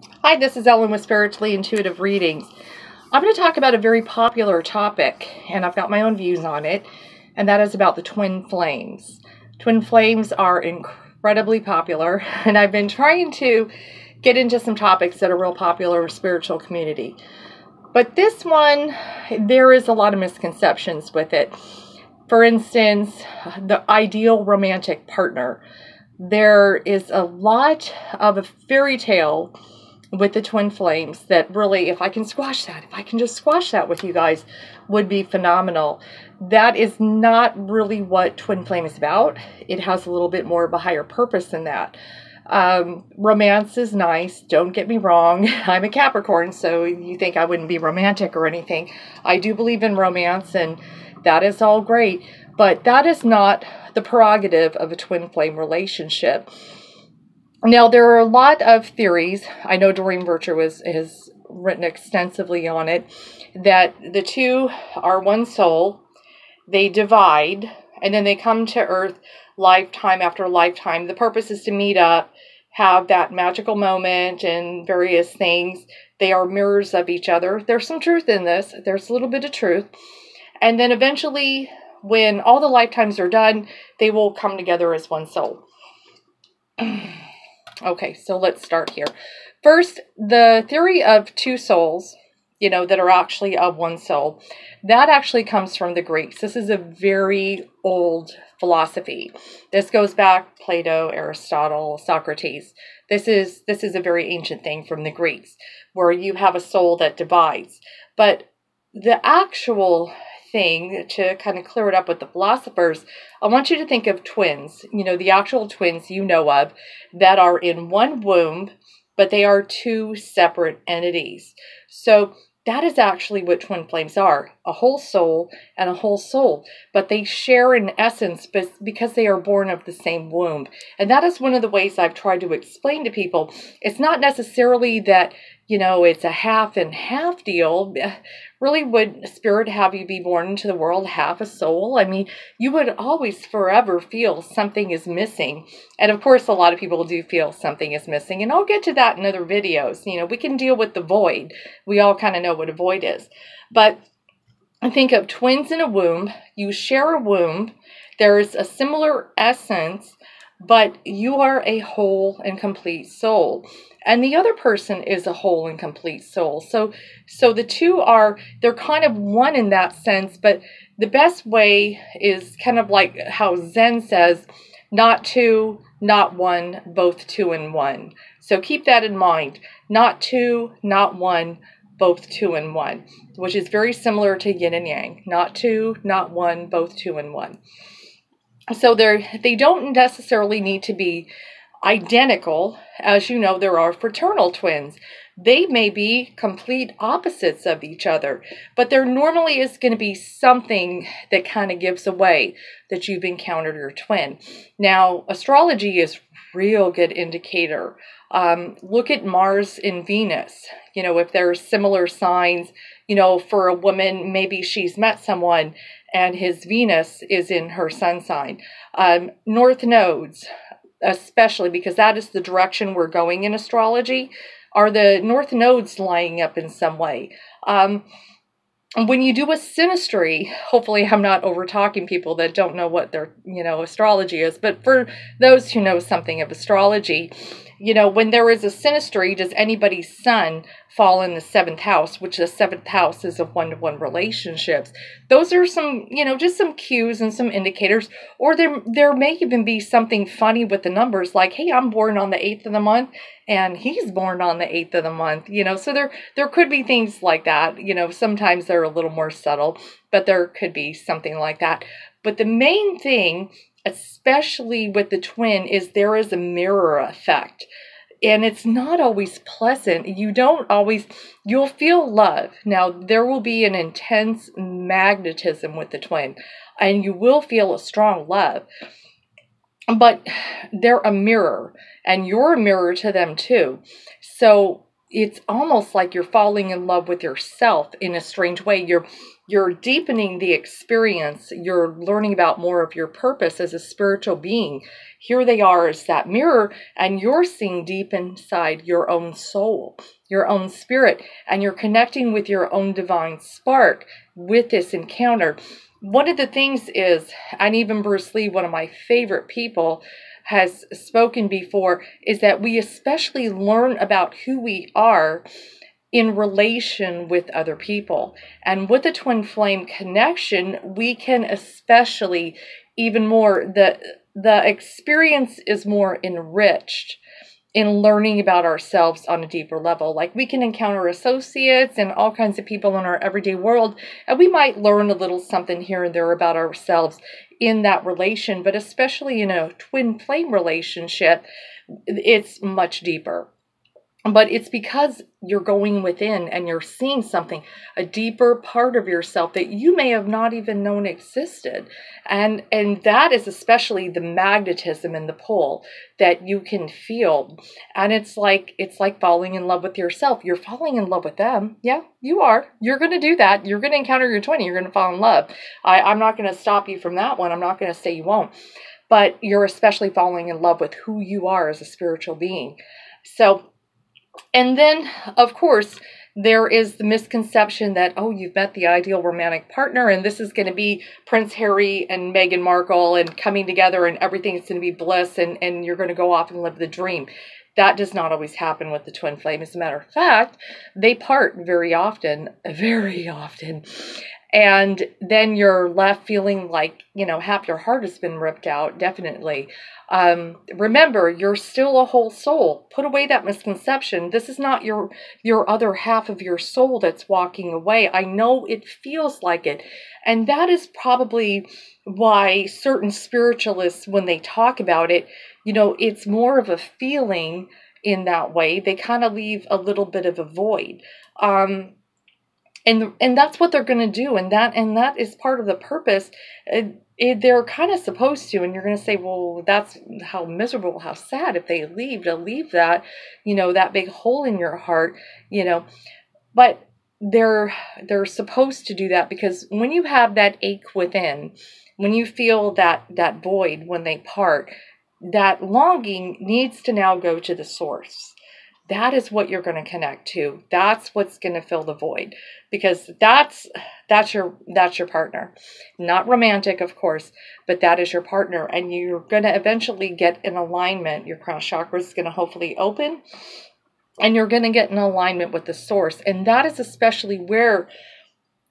Hi, this is Ellen with Spiritually Intuitive Readings. I'm going to talk about a very popular topic, and I've got my own views on it, and that is about the twin flames. Twin flames are incredibly popular, and I've been trying to get into some topics that are real popular in the spiritual community. But this one, there is a lot of misconceptions with it. For instance, the ideal romantic partner. There is a lot of a fairy tale with the twin flames that really, if I can just squash that with you guys, would be phenomenal. That is not really what twin flame is about. It has a little bit more of a higher purpose than that. Romance is nice, don't get me wrong. I'm a Capricorn, so you think I wouldn't be romantic or anything. I do believe in romance, and that is all great, but that is not the prerogative of a twin flame relationship. Now, there are a lot of theories. I know Doreen Virtue has written extensively on it, that the two are one soul, they divide, and then they come to Earth lifetime after lifetime. The purpose is to meet up, have that magical moment and various things. They are mirrors of each other. There's some truth in this. There's a little bit of truth. And then eventually, when all the lifetimes are done, they will come together as one soul. Okay, so let's start here. First, the theory of two souls, that are actually of one soul, that actually comes from the Greeks. This is a very old philosophy. This goes back Plato, Aristotle, Socrates. This is a very ancient thing from the Greeks, where you have a soul that divides. But the actual thing, to kind of clear it up with the philosophers, I want you to think of twins, the actual twins you know of that are in one womb, but they are two separate entities. So that is actually what twin flames are, a whole soul and a whole soul, but they share in essence because they are born of the same womb. And that is one of the ways I've tried to explain to people. It's not necessarily that, it's a half and half deal. Really, would spirit have you be born into the world half a soul? I mean, you would always forever feel something is missing. And of course, a lot of people do feel something is missing. And I'll get to that in other videos. We can deal with the void. We all kind of know what a void is. But I think of twins in a womb. You share a womb. There's a similar essence, but you are a whole and complete soul. And the other person is a whole and complete soul. So the two they're kind of one in that sense, but the best way is kind of like how Zen says, not two, not one, both two in one. So keep that in mind. Not two, not one, both two in one, which is very similar to yin and yang. Not two, not one, both two in one. So they don't necessarily need to be identical. As you know, there are fraternal twins. They may be complete opposites of each other, but there normally is going to be something that kind of gives away that you've encountered your twin. Now, astrology is real good indicator. Look at Mars and Venus. If there are similar signs, for a woman, maybe she's met someone and his Venus is in her sun sign. North nodes, especially because that is the direction we're going in astrology, are the north nodes lining up in some way. When you do a synastry, hopefully I'm not over talking people that don't know what their, astrology is, but for those who know something of astrology, when there is a synastry, does anybody's sun fall in the 7th house, which the 7th house is of one-to-one relationships? Those are some, just some cues and some indicators. Or there may even be something funny with the numbers, like, hey, I'm born on the 8th of the month, and he's born on the 8th of the month, so there could be things like that. Sometimes they're a little more subtle, but there could be something like that. But the main thing, especially with the twin, is there is a mirror effect. And it's not always pleasant. You'll feel love. Now, there will be an intense magnetism with the twin, and you will feel a strong love. But they're a mirror, and you're a mirror to them too. So it's almost like you're falling in love with yourself in a strange way. You're deepening the experience. You're learning about more of your purpose as a spiritual being. Here they are as that mirror, and you're seeing deep inside your own soul, your own spirit, and you're connecting with your own divine spark with this encounter. One of the things is, and even Bruce Lee, one of my favorite people, has spoken before, is that we especially learn about who we are in relation with other people. And with the twin flame connection, we can especially even more, the experience is more enriched in learning about ourselves on a deeper level. Like, we can encounter associates and all kinds of people in our everyday world, and we might learn a little something here and there about ourselves in that relation, but especially in a twin flame relationship, it's much deeper. But it's because you're going within and you're seeing something, a deeper part of yourself that you may have not even known existed. And that is especially the magnetism and the pull that you can feel. And it's like falling in love with yourself. You're falling in love with them. Yeah, you are. You're going to do that. You're going to encounter your twin. You're going to fall in love. I'm not going to stop you from that one. I'm not going to say you won't. But you're especially falling in love with who you are as a spiritual being. So, and then, of course, there is the misconception that, oh, you've met the ideal romantic partner, and this is going to be Prince Harry and Meghan Markle and coming together, and everything's going to be bliss, and you're going to go off and live the dream. That does not always happen with the twin flame. As a matter of fact, they part very often, very often. And then you're left feeling like, half your heart has been ripped out, definitely. Remember, you're still a whole soul. Put away that misconception. This is not your other half of your soul that's walking away. I know it feels like it. And that is probably why certain spiritualists, when they talk about it, it's more of a feeling in that way. They kind of leave a little bit of a void. And that's what they're going to do, and that is part of the purpose. They're kind of supposed to, and you're going to say, well, that's how miserable, how sad if they leave, to leave that, that big hole in your heart, But they're supposed to do that, because when you have that ache within, when you feel that void when they part, that longing needs to now go to the source. That is what you're going to connect to. That's what's going to fill the void, because that's your partner. Not romantic, of course, but that is your partner, and you're going to eventually get in alignment. Your crown chakra is going to hopefully open, and you're going to get in alignment with the source. And that is especially where,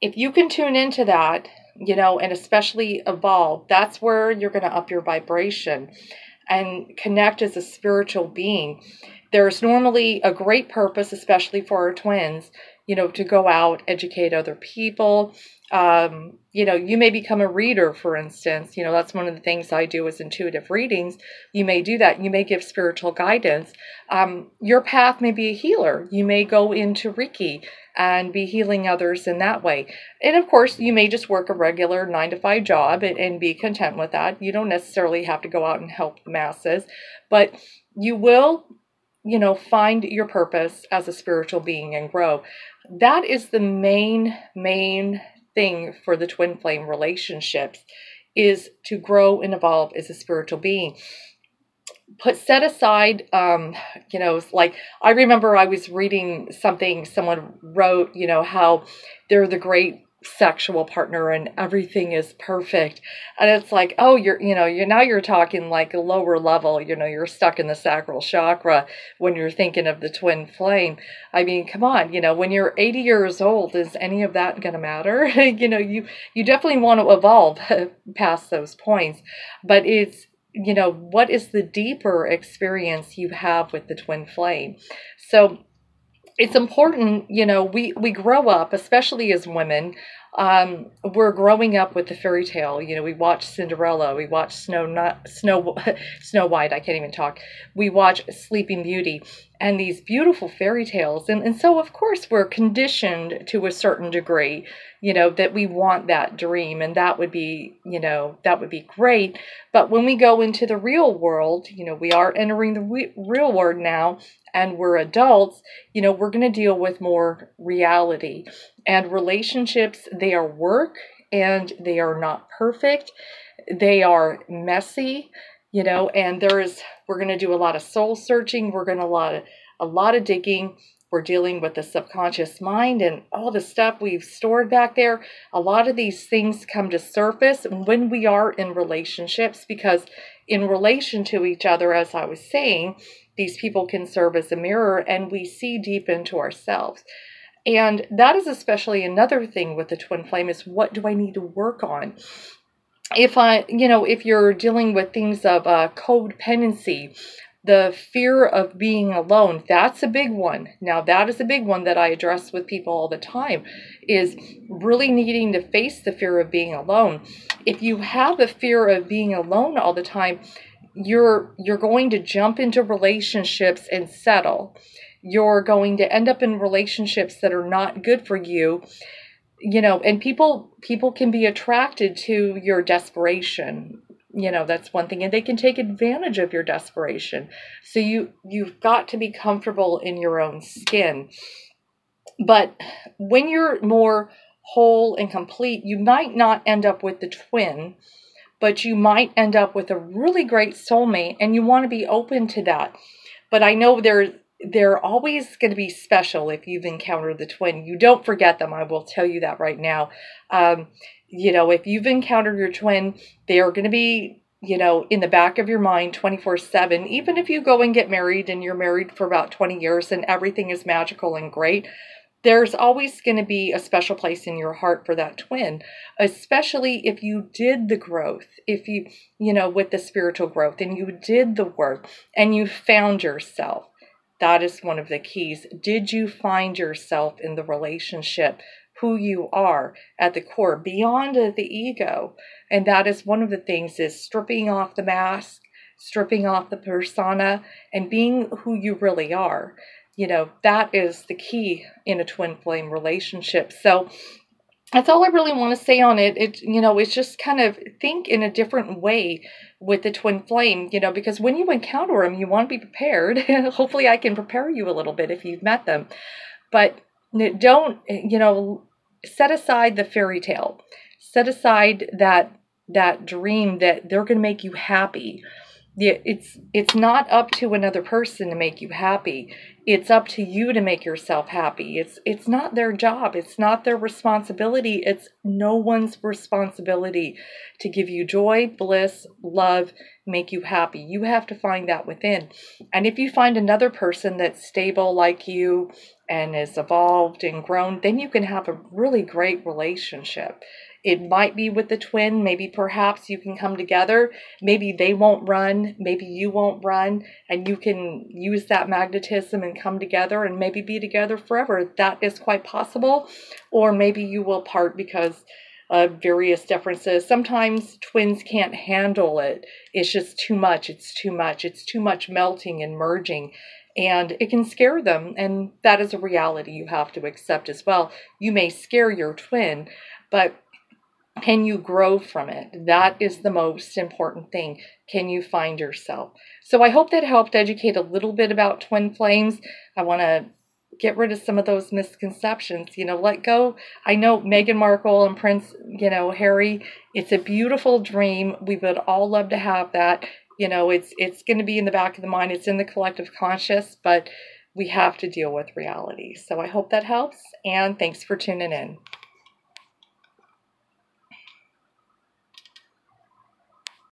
if you can tune into that, and especially evolve, that's where you're going to up your vibration and connect as a spiritual being. There's normally a great purpose, especially for our twins, to go out, educate other people. You may become a reader, for instance. That's one of the things I do is intuitive readings. You may do that. You may give spiritual guidance. Your path may be a healer. You may go into Reiki and be healing others in that way. And of course, you may just work a regular 9-to-5 job and be content with that. You don't necessarily have to go out and help the masses, but you will find your purpose as a spiritual being and grow. That is the main thing for the twin flame relationships, is to grow and evolve as a spiritual being. Set aside, like, I remember I was reading something someone wrote, how they're the great sexual partner and everything is perfect, and it's like, oh, you're talking like a lower level, you're stuck in the sacral chakra when you're thinking of the twin flame. I mean, come on, when you're 80 years old, is any of that going to matter? You definitely want to evolve past those points, but it's, what is the deeper experience you have with the twin flame? So it's important, we grow up, especially as women, we're growing up with the fairy tale. We watch Cinderella, we watch Snow White, I can't even talk. We watch Sleeping Beauty and these beautiful fairy tales. And so, of course, we're conditioned to a certain degree, that we want that dream, and that would be, that would be great. But when we go into the real world, we are entering the real world now, and we're adults, we're going to deal with more reality. And relationships, they are work, and they are not perfect. They are messy, and we're going to do a lot of soul searching. We're going to a lot of digging. We're dealing with the subconscious mind and all the stuff we've stored back there. A lot of these things come to surface when we are in relationships, because in relation to each other, as I was saying, these people can serve as a mirror, and we see deep into ourselves. And that is especially another thing with the twin flame, is what do I need to work on? If you're dealing with things of codependency, the fear of being alone, that's a big one. Now, that is a big one that I address with people all the time, is really needing to face the fear of being alone. If you have a fear of being alone all the time, you're going to jump into relationships and settle. You're going to end up in relationships that are not good for you. And people can be attracted to your desperation. That's one thing, and they can take advantage of your desperation. So you've got to be comfortable in your own skin. But when you're more whole and complete, you might not end up with the twin, but you might end up with a really great soulmate, and you want to be open to that. But I know they're always going to be special if you've encountered the twin. You don't forget them. I will tell you that right now. If you've encountered your twin, they are going to be, in the back of your mind 24/7. Even if you go and get married and you're married for about 20 years and everything is magical and great, there's always going to be a special place in your heart for that twin, especially if you did the growth, if you, with the spiritual growth, and you did the work and you found yourself. That is one of the keys. Did you find yourself in the relationship, who you are at the core, beyond the ego? And that is one of the things, is stripping off the mask, stripping off the persona, and being who you really are. That is the key in a twin flame relationship. So that's all I really want to say on it. It's just kind of think in a different way with the twin flame, because when you encounter them, you want to be prepared. Hopefully I can prepare you a little bit if you've met them. But don't, set aside the fairy tale. Set aside that dream that they're going to make you happy. It's not up to another person to make you happy. It's up to you to make yourself happy. It's not their job. It's not their responsibility. It's no one's responsibility to give you joy, bliss, love, make you happy. You have to find that within. And if you find another person that's stable like you and is evolved and grown, then you can have a really great relationship. It might be with the twin. Maybe perhaps you can come together. Maybe they won't run. Maybe you won't run. And you can use that magnetism and come together and maybe be together forever. That is quite possible. Or maybe you will part because of various differences. Sometimes twins can't handle it. It's just too much. It's too much. It's too much melting and merging. And it can scare them. And that is a reality you have to accept as well. You may scare your twin, but can you grow from it? That is the most important thing. Can you find yourself? So I hope that helped educate a little bit about twin flames. I want to get rid of some of those misconceptions, let go. I know Meghan Markle and Prince, Harry, it's a beautiful dream. We would all love to have that. It's going to be in the back of the mind. It's in the collective conscious, but we have to deal with reality. So I hope that helps, and thanks for tuning in.